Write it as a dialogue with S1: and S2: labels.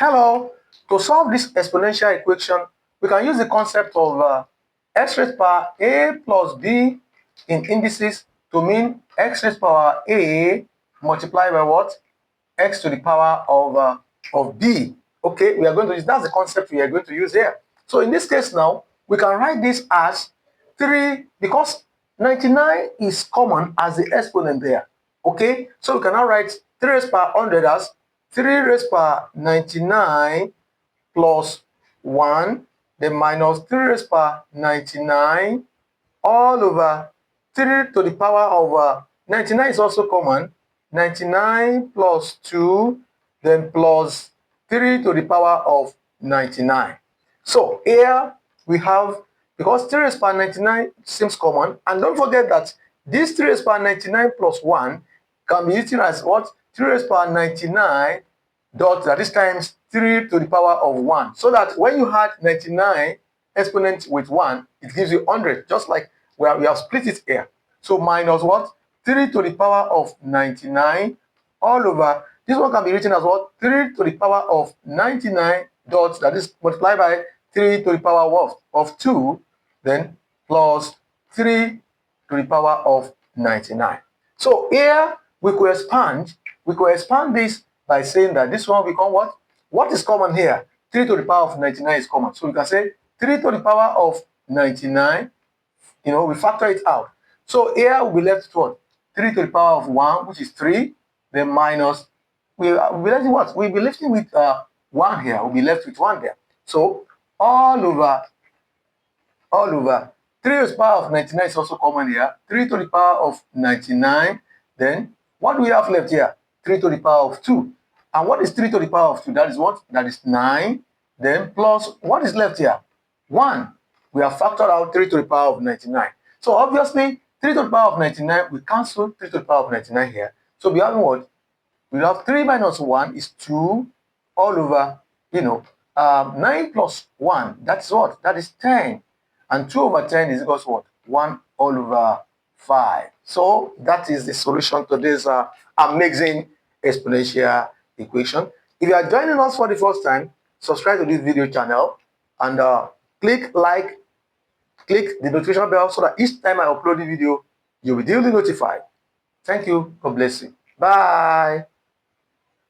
S1: Hello, to solve this exponential equation, we can use the concept of x raised power a plus b in indices to mean x raised power a multiplied by what? X to the power of b. Okay, we are going to use, that's the concept we are going to use here. So in this case now, we can write this as 3, because 99 is common as the exponent there. Okay, so we can now write 3 raised power 100 as 3 raised power 99 plus 1, then minus 3 raised power 99 all over 3 to the power of 99 is also common, 99 plus 2, then plus 3 to the power of 99. So here we have, because 3 raised power 99 seems common, and don't forget that this 3 raised power 99 plus 1 can be written as what? 3 raised power 99 dot, that is times 3 to the power of 1. So that when you add 99 exponent with 1, it gives you 100, just like we have split it here. So minus what? 3 to the power of 99 all over, this one can be written as what? 3 to the power of 99 dot, that is multiplied by 3 to the power of 2, then plus 3 to the power of 99. So here we could expand this by saying that this one become what? What is common here? 3 to the power of 99 is common. So we can say 3 to the power of 99, we factor it out. So here we'll be left with what? 3 to the power of 1, which is 3, then minus, we'll be left with what? We'll be left with 1 here. We'll be left with 1 there. So all over 3 to the power of 99 is also common here. 3 to the power of 99, then what do we have left here? 3 to the power of 2. And what is 3 to the power of 2? That is what? That is 9. Then plus, what is left here? 1. We have factored out 3 to the power of 99. So obviously, 3 to the power of 99, we cancel 3 to the power of 99 here. So we have what? We have 3 minus 1 is 2 all over, 9 plus 1. That's what? That is 10. And 2 over 10 is equals to what? 1 all over 5. So that is the solution to this amazing exponential equation. If you are joining us for the first time, subscribe to this video channel and click the notification bell so that each time I upload the video, you'll be duly notified. Thank you. God bless you. Bye.